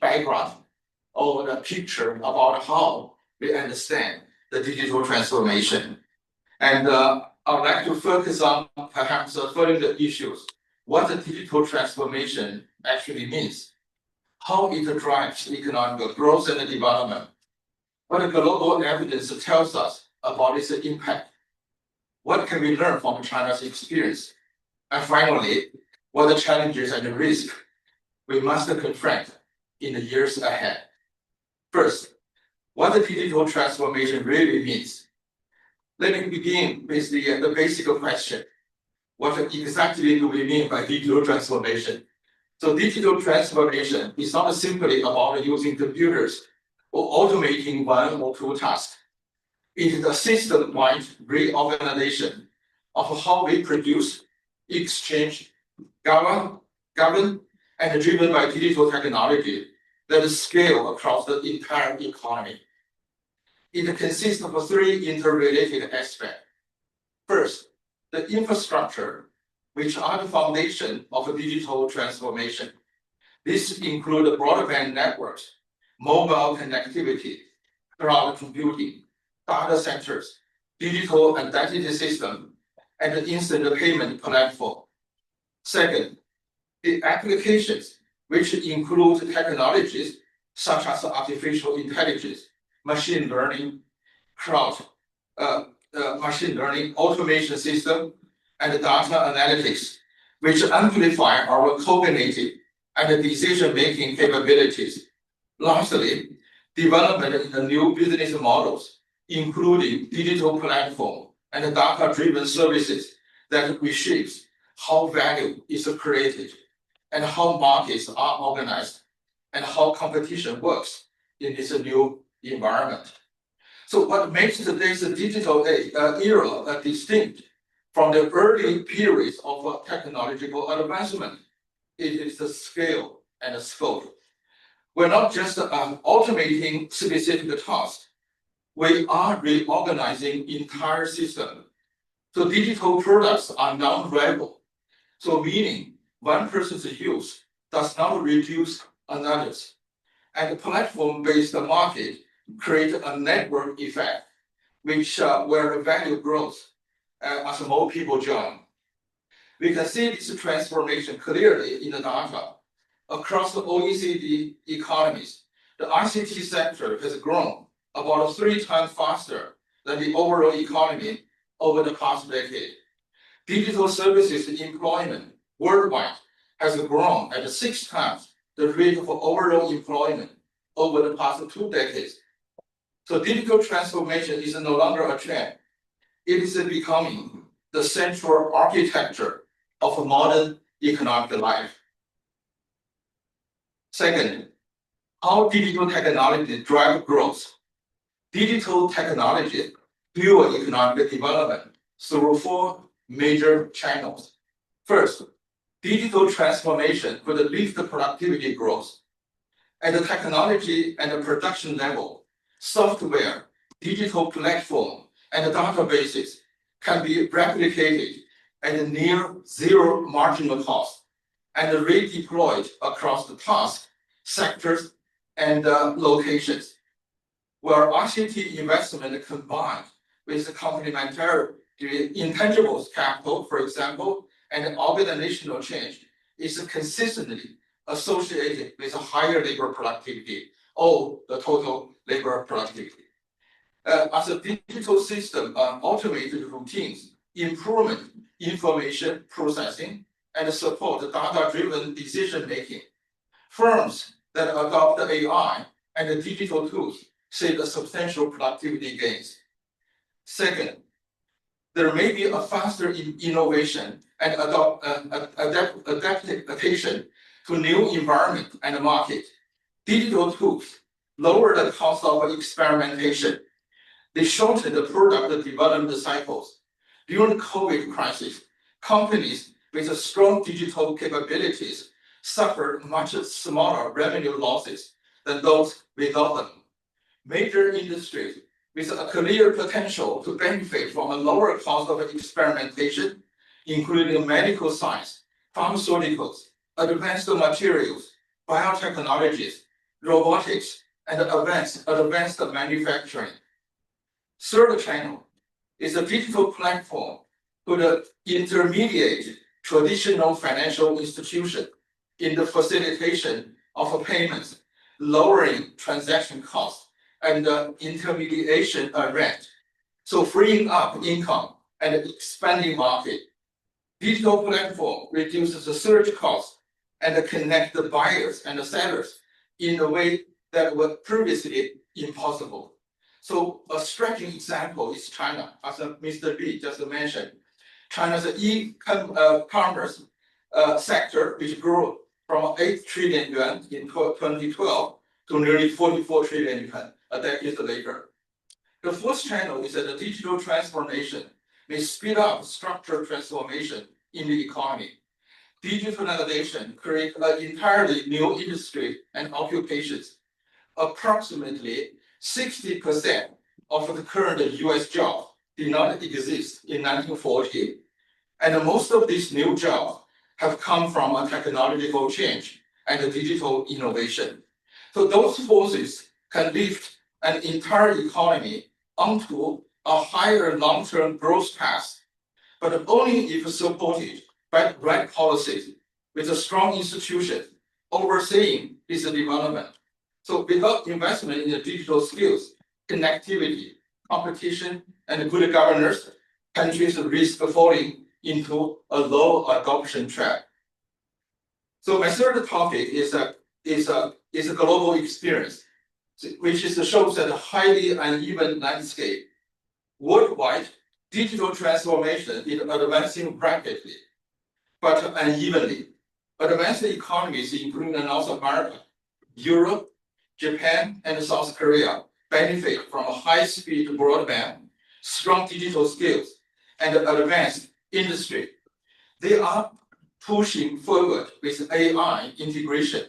background or the picture about how we understand the digital transformation. And I would like to focus on perhaps the following issues. What the digital transformation actually means, how it drives economic growth and development, what the global evidence tells us about its impact. What can we learn from China's experience? And finally, what the challenges and the risks we must confront in the years ahead. First, what the digital transformation really means. Let me begin with the basic question. What exactly do we mean by digital transformation? So digital transformation is not simply about using computers or automating one or two tasks. It is a system-wide reorganization of how we produce, exchange, govern, and driven by digital technology that scale across the entire economy. It consists of three interrelated aspects. First, the infrastructure, which are the foundation of digital transformation. This includes broadband networks, mobile connectivity, cloud computing, data centers, digital identity system, and the instant payment platform. Second, the applications, which include technologies such as artificial intelligence, machine learning, machine learning, automation system, and data analytics, which amplify our cognitive and decision-making capabilities. Lastly, development in the new business models, including digital platform and data-driven services that reshapes how value is created and how markets are organized and how competition works in this new environment. So what makes today's digital era distinct from the early periods of technological advancement? It is the scale and the scope. We're not just automating specific tasks. We are reorganizing entire system. So digital products are non-rival. So meaning one person's use does not reduce another's. And the platform-based market create a network effect, which where the value grows as more people join. We can see this transformation clearly in the data. Across the OECD economies, the ICT sector has grown about 3 times faster than the overall economy over the past decade. Digital services employment worldwide has grown at 6 times the rate of overall employment over the past 2 decades. So digital transformation is no longer a trend. It is becoming the central architecture of a modern economic life. Second, how digital technology drive growth. Digital technology fuel economic development through 4 major channels. First, digital transformation could lift the productivity growth. At the technology and the production level, software, digital platform, and databases can be replicated at near zero marginal cost and redeployed across the tasks, sectors, and locations. Where ICT investment combined with complementary intangibles capital, for example, and organizational change is consistently associated with a higher labor productivity or the total labor productivity. As a digital system, automated routines, improvement, information processing, and support data-driven decision-making. Firms that adopt AI and the digital tools see the substantial productivity gains. Second, there may be a faster innovation and adaptation to new environment and market. Digital tools lower the cost of experimentation. They shorten the product development cycles. During the COVID crisis, companies with strong digital capabilities suffered much smaller revenue losses than those without them. Major industries with a clear potential to benefit from a lower cost of experimentation, including medical science, pharmaceuticals, advanced materials, biotechnologies, robotics, and advanced manufacturing. Third channel is a digital platform to intermediate traditional financial institutions in the facilitation of payments, lowering transaction costs and intermediation rent. So freeing up income and expanding market. Digital platform reduces the search cost and connect the buyers and the sellers in a way that was previously impossible. So a striking example is China, as Mr. Li just mentioned. China's e-commerce sector, which grew from 8 trillion yuan in 2012 to nearly 44 trillion yuan a decade later. The fourth channel is that the digital transformation may speed up structural transformation in the economy. Digitalization creates an entirely new industry and occupations. Approximately 60% of the current US jobs did not exist in 1940, and most of these new jobs have come from a technological change and a digital innovation. So those forces can lift an entire economy onto a higher long-term growth path, but only if supported by right policies with a strong institution overseeing this development. So without investment in the digital skills, connectivity, competition, and good governance, countries risk falling into a low adoption trap. So my third topic is a global experience, which shows that a highly uneven landscape. Worldwide, digital transformation is advancing rapidly, but unevenly. Advanced economies, including North America, Europe, Japan, and South Korea, benefit from high-speed broadband, strong digital skills, and advanced industry. They are pushing forward with AI integration,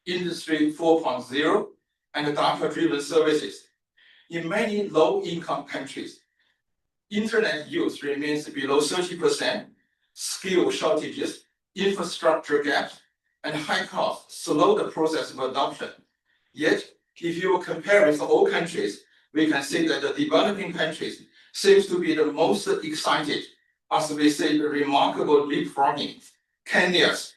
Industry 4.0, and data-driven services. In many low-income countries, internet use remains below 30%, skill shortages, infrastructure gaps, and high costs slow the process of adoption. Yet, if you compare with all countries, we can see that the developing countries seems to be the most excited, as we say, the remarkable leapfrogging. Kenya's,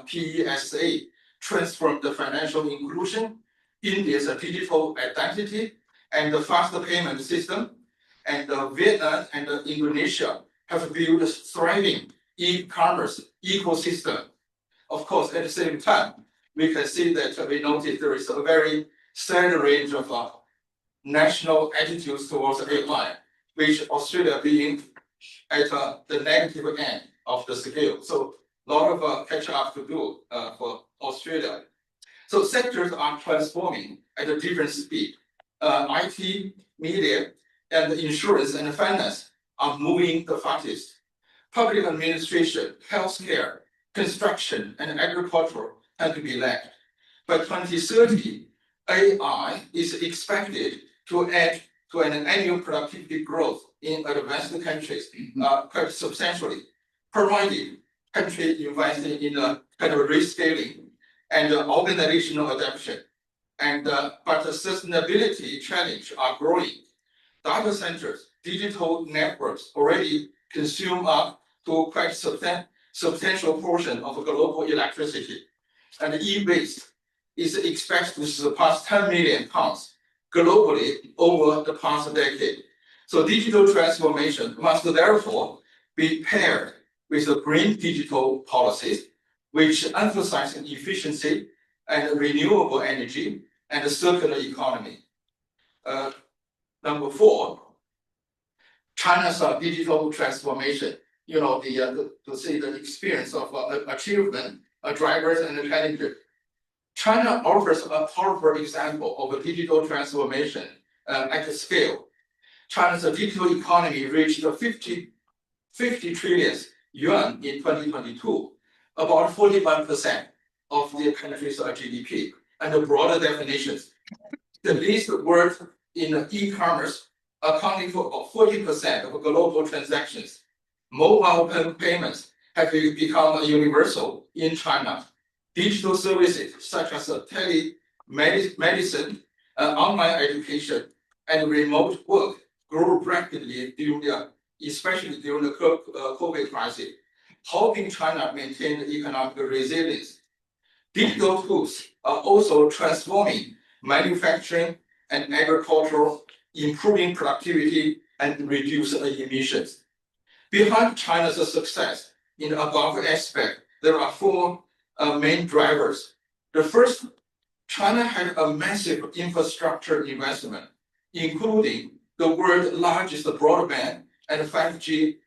PESA transformed the financial inclusion, India's digital identity, and the faster payment system, and Vietnam and Indonesia have built a thriving e-commerce ecosystem. Of course, at the same time, we can see that we notice there is a very sad range of national attitudes towards AI, which Australia being at the negative end of the scale. So a lot of catch up to do for Australia. So sectors are transforming at a different speed. IT, media, and insurance and finance are moving the fastest. Public administration, healthcare, construction, and agriculture have to be lagged. By 2030, AI is expected to add to an annual productivity growth in advanced countries quite substantially, provided countries investing in a kind of rescaling and organizational adaptation. But the sustainability challenge are growing. Data centers, digital networks already consume up to quite substantial portion of global electricity. And e-waste is expected to surpass 10 million tons globally over the past decade. So digital transformation must therefore be paired with the green digital policies, which emphasize efficiency and renewable energy and the circular economy. Number 4, China's digital transformation. To see the experience of achievement, drivers and challenges. China offers a powerful example of a digital transformation at scale. China's digital economy reached 50 trillion yuan in 2022, about 41% of the country's GDP. And the broader definitions, the least worth in e-commerce, accounting for about 40% of global transactions. Mobile payments have become universal in China. Digital services such as telemedicine, online education, and remote work grew rapidly especially during the COVID crisis, helping China maintain economic resilience. Digital tools are also transforming manufacturing, and agricultural, improving productivity and reduce emissions. Behind China's success in the above aspect, there are four main drivers. The first, China had a massive infrastructure investment, including the world's largest broadband and 5G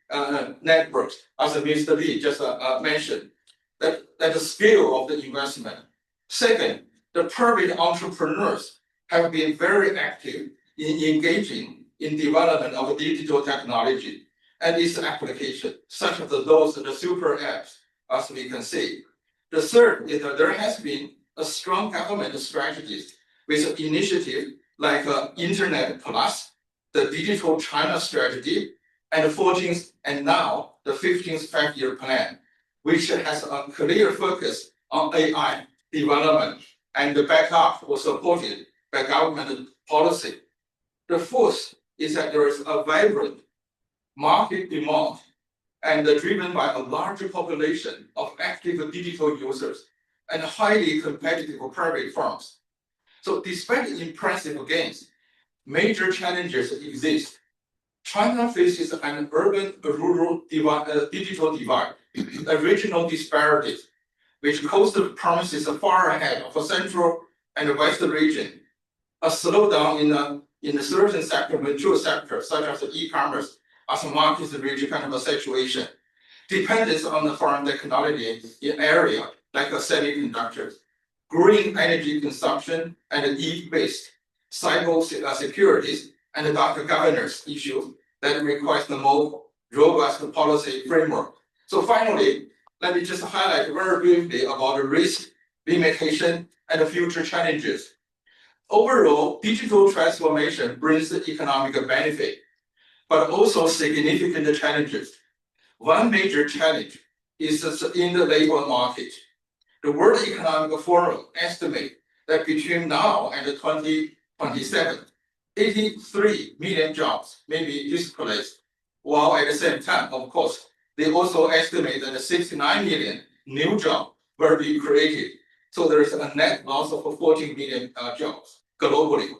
networks, as Mr. Li just mentioned. That the scale of the investment. Second, the private entrepreneurs have been very active in engaging in development of digital technology and its application, such as those the super apps, as we can see. The third is that there has been a strong government strategy with initiatives like Internet Plus, the Digital China strategy, and the 14th and now the 15th five-year plan, which has a clear focus on AI development and the backup was supported by government policy. The fourth is that there is a vibrant market demand and driven by a larger population of active digital users and highly competitive private firms. So despite the impressive gains, major challenges exist. China faces an urban-rural digital divide, regional disparities, which cost promises far ahead of the central and west region. A slowdown in the certain sector, mature sectors, such as e-commerce, as markets reach kind of a situation. Dependence on the foreign technology in area like semiconductors, green energy consumption, and e-based cyber securities and data governance issues that requires the more robust policy framework. So finally, let me just highlight very briefly about the risk, limitation, and the future challenges. Overall, digital transformation brings the economic benefit, but also significant challenges. One major challenge is in the labor market. The World Economic Forum estimates that between now and 2027, 83 million jobs may be displaced, while at the same time, of course, they also estimate that 69 million new jobs will be created. So there is a net loss of 14 million jobs globally,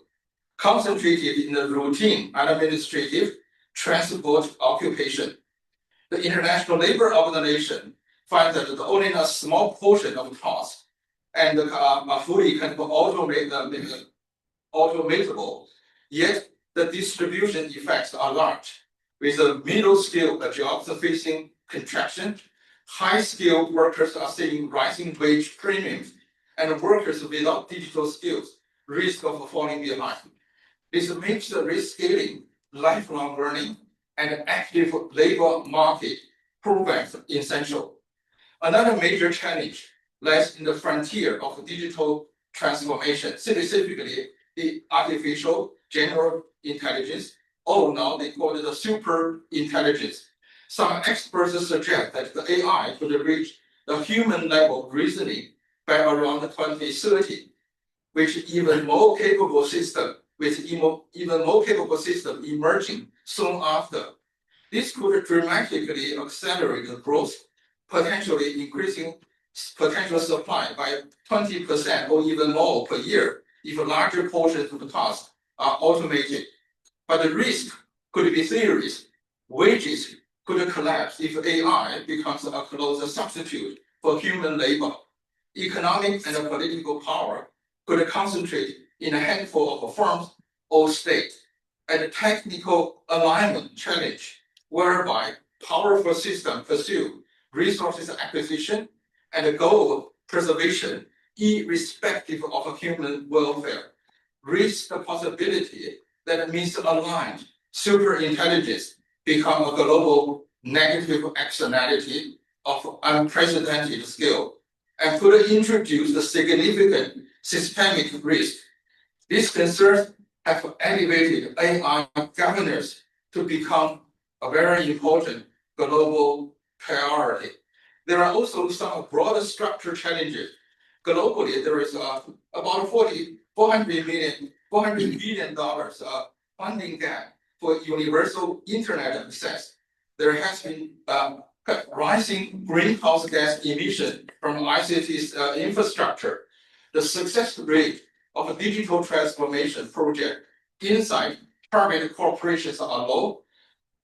concentrated in the routine administrative transport occupation. The International Labour Organization finds that only a small portion of tasks and are fully kind of automatable, yet the distribution effects are large, with the middle-skilled jobs facing contraction, high-skilled workers are seeing rising wage premiums, and workers without digital skills risk of falling behind. This makes the reskilling, lifelong learning, and active labor market programs essential. Another major challenge lies in the frontier of digital transformation, specifically the artificial general intelligence, or now they call it the super intelligence. Some experts suggest that the AI could reach the human level reasoning by around 2030, with even more capable system emerging soon after. This could dramatically accelerate the growth, potentially increasing potential supply by 20% or even more per year if larger portions of the tasks are automated. But the risk could be serious. Wages could collapse if AI becomes a close substitute for human labor. Economic and political power could concentrate in a handful of firms or states, and a technical alignment challenge whereby powerful systems pursue resources acquisition and goal preservation irrespective of human welfare, risk the possibility that misaligned superintelligence become a global negative externality of unprecedented scale and could introduce a significant systemic risk. These concerns have elevated AI governance to become a very important global priority. There are also some broader structural challenges. Globally, there is about $400 billion funding gap for universal internet access. There has been rising greenhouse gas emission from ICT's infrastructure. The success rate of a digital transformation project inside private corporations are low.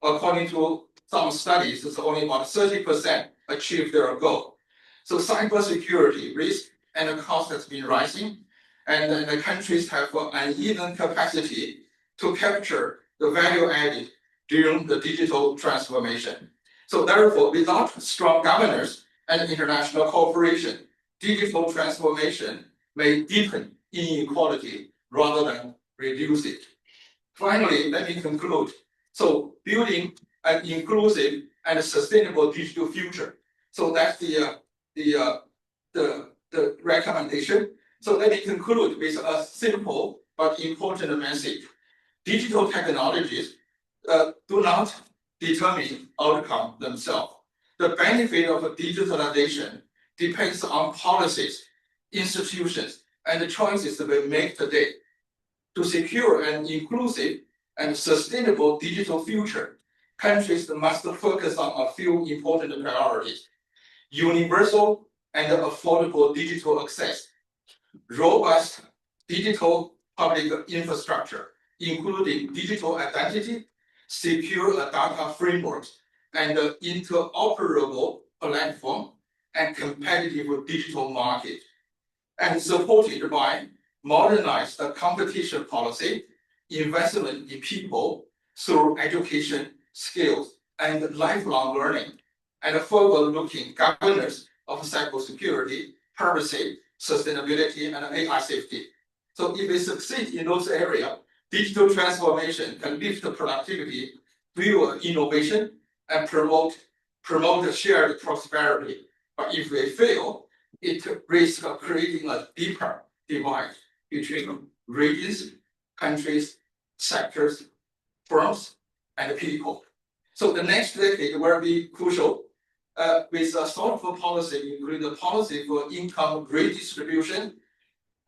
According to some studies, it's only about 30% achieve their goal. So cybersecurity risk and the cost has been rising, and the countries have an uneven capacity to capture the value added during the digital transformation. So therefore, without strong governance and international cooperation, digital transformation may deepen inequality rather than reduce it. Finally, let me conclude. So building an inclusive and sustainable digital future. So that's the recommendation. So let me conclude with a simple but important message. Digital technologies do not determine outcome themselves. The benefit of digitalization depends on policies, institutions, and the choices that we make today. To secure an inclusive and sustainable digital future, countries must focus on a few important priorities: universal and affordable digital access, robust digital public infrastructure, including digital identity, secure data frameworks, and interoperable platform, and competitive digital market, and supported by modernized competition policy, investment in people through education, skills, and lifelong learning, and forward-looking governance of cybersecurity, privacy, sustainability, and AI safety. So if we succeed in those areas, digital transformation can lift productivity, fuel innovation, and promote shared prosperity. But if we fail, it risks creating a deeper divide between regions, countries, sectors, firms, and people. So the next decade will be crucial with a thoughtful policy, including the policy for income redistribution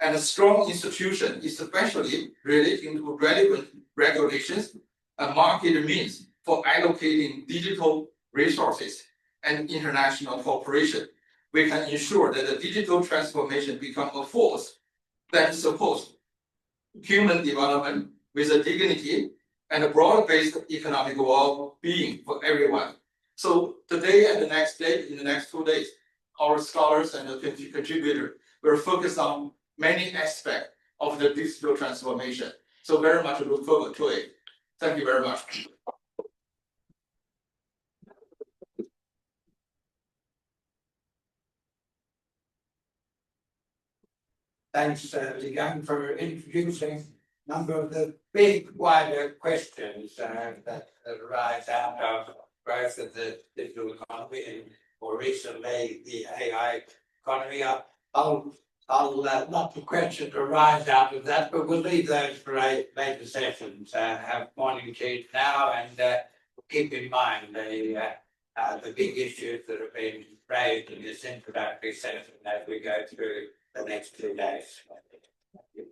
and a strong institution, especially relating to relevant regulations and market means for allocating digital resources and international cooperation. We can ensure that the digital transformation becomes a force that supports human development with a dignity and a broad-based economic well-being for everyone. So today and the next day, in the next 2 days, our scholars and the contributors will focus on many aspects of the digital transformation. So very much look forward to it. Thank you very much. Thanks, Ligang, for introducing a number of the big, wider questions that arise out of growth of the digital economy and more recently the AI economy. I'll not the questions arise out of that, but we'll leave those for later sessions. Have morning tea now, and keep in mind the big issues that have been raised in this introductory session as we go through the next 2 days. Thank you.